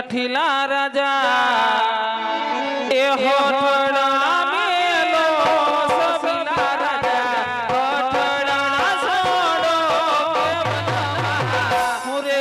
કઠીલા રાજા એ હોઠડા મેલો સબીલા રાજા હોઠડા છોડો મુરે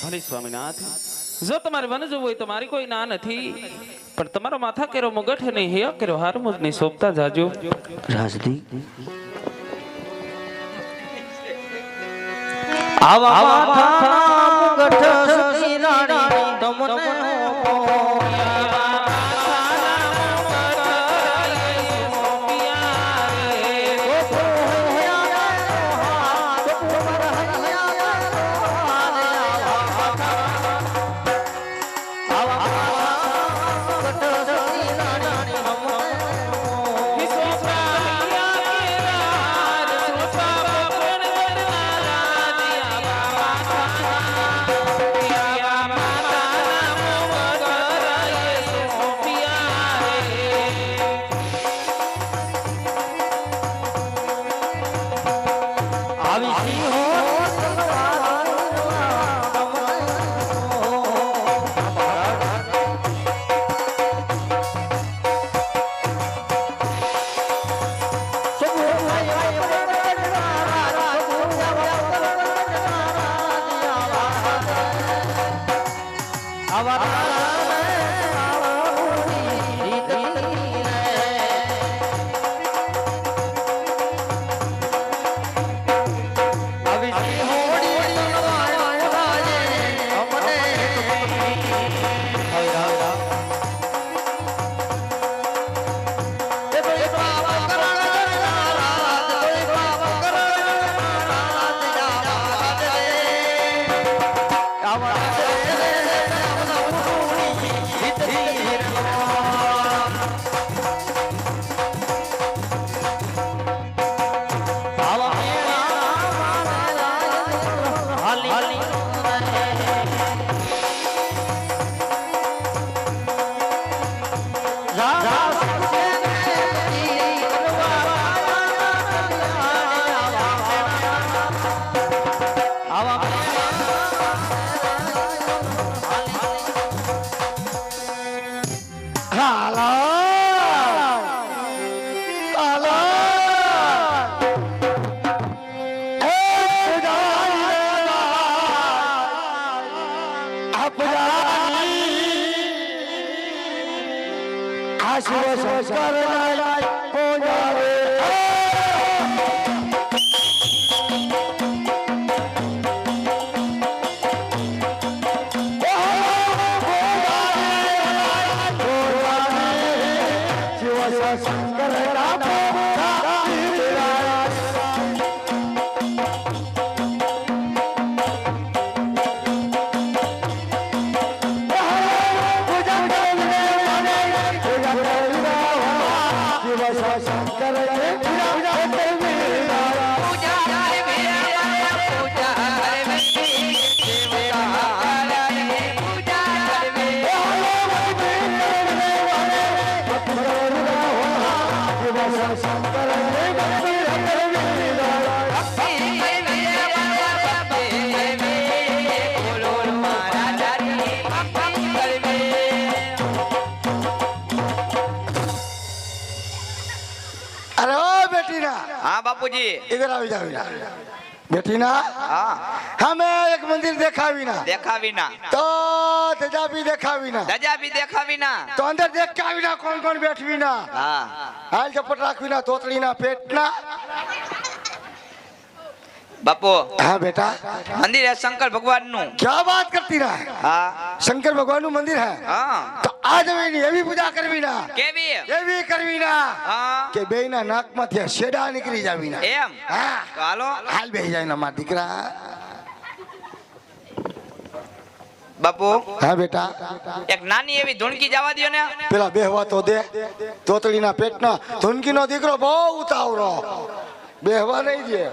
જવાની સ્વામીનાથ જો તમારે વન જવું હોય તો મારી કોઈ ના નથી પણ તમારો માથા કેરો મુગટ ને હે કેરો હાર મુજને સોપતા જાજો રાજદી આવા માથા મુગટ સતી રાણી તમને हाँ बापूजी इधर આવી જાવ બેઠી ના हाँ હમે એક મંદિર દેખાવી ના देखा बिना તો ધજા બી દેખાવી ના दजा भी देखा बिना તો અંદર દેખાવી ના કોણ કોણ બેઠવી ના हाँ હાલ ચપટ રાખવી ના તોતડી ના પેટ ના बापू हाँ बेटा मंदिर है शंकर भगवान नु क्या बात करती ना हाँ शंकर भगवान નું મંદિર है हाँ તો आज એની એવી પૂજા કરવી ના केवी એવી કરવી ના हाँ કે બેયના નાકમાંથી શેડા નીકળી જાવી ના एम હા तो हालो હાલ બેહી જાય ના માર દીકરા बापू હા બેટા एक नानी एवी धुणकी जावा दियो ने પેલા બેહવા તો દે તોતડીના પેટના ધુનકીનો દીકરો બહુ ઉતાવળો બેહવા નહીં દે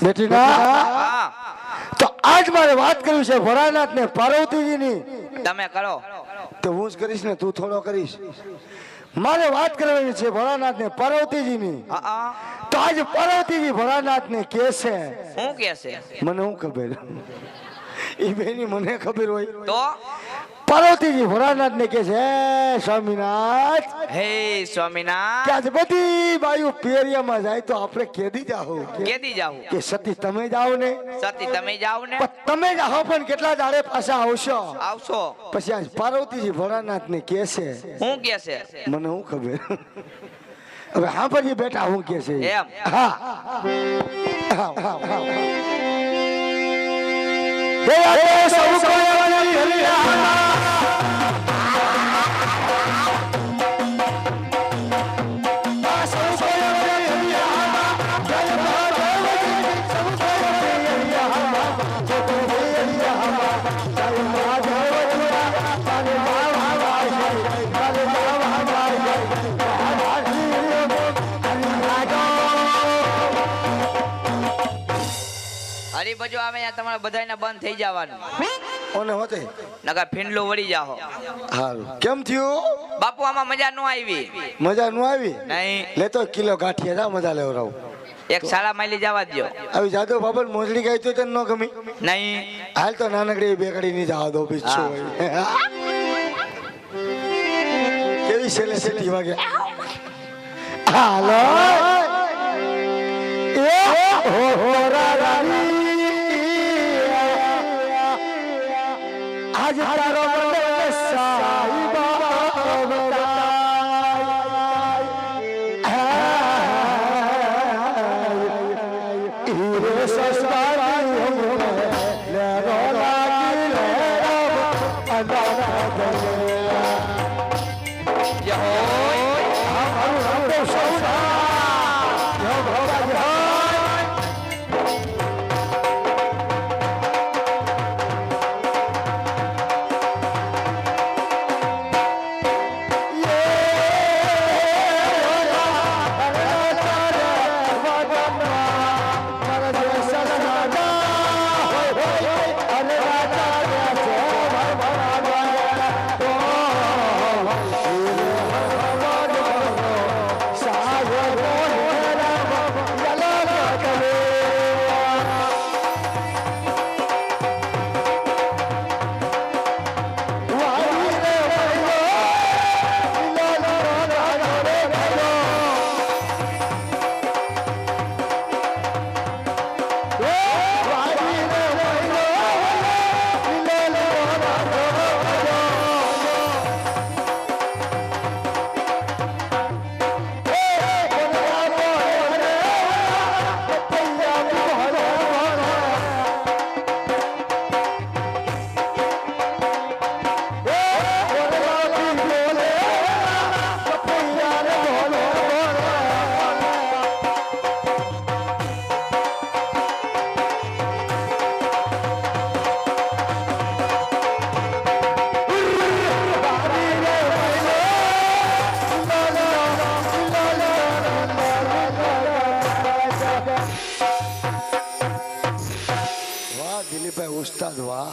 બેટી ના हाँ તો આજ મારે વાત કરવી છે ભોળાનાથ ને પાર્વતીજીની तमे करो તો હું જ કરીશ ને તું થોડો કરીશ મારે વાત કરવાની છે ભોળાનાથ ને પાર્વતીજીની हाँ हाँ તો આજ પાર્વતીજી ભોળાનાથ ને કે છે हूँ कैसे મને હું ખબર એ બેની મને ખબર હોય तो પાર્વતીજી ભોળાનાથ ને કે છે "હે સ્વામિનાથ हे स्वामीनाथ કે આજે બધી બાયુ પેરિયામાં જાય તો આપણે કેદી જાઓ केदी जाऊ કે સતી તમે જાઓ ને सती तमे जाओ ने પણ તમે જાઓ પણ કેટલા દાડે પાછા આવશો आवशो પછી આજ પાર્વતીજી ભોળાનાથ ને કે છે हूँ कैसे મને હું ખબર હવે હા પછી બેટા હું કે છે એમ? હા હા, હા, હા. હે આ સૌ કોઈ હરિયા हरी बजो आवे यहाँ तुम्हारे बधाई बंद थी जावानु ઓને હોતે नका फिंडलो वળી जाहो હારું કેમ થયું बापू आमा मजा नो आवी મજા નું આવી नहीं લેતો કિલો ગાંઠિયા જા મજા લેવરાવ एक साला माइली जावा दियो આવી જાદવ બાબા મોજડી ગઈ તો તને ન ગમી नहीं હાલ તો નાનકડી બેકડી ની જવા દો બીચો કેવી છેલે સેટી વાગે હાલો એ હો હો રાની આજ તારો મને સાઈ બાબા ઈરે સસવારી લે રો લાગી લે અનાથ દિલીપભાઈ ઉસ્તાદ વાહ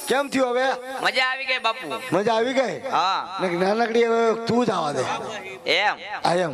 કેમ થયું હવે मजा आवी गई बापू મજા આવી ગઈ हाँ નાનકડી હવે તું જ આવા દે एम આ એમ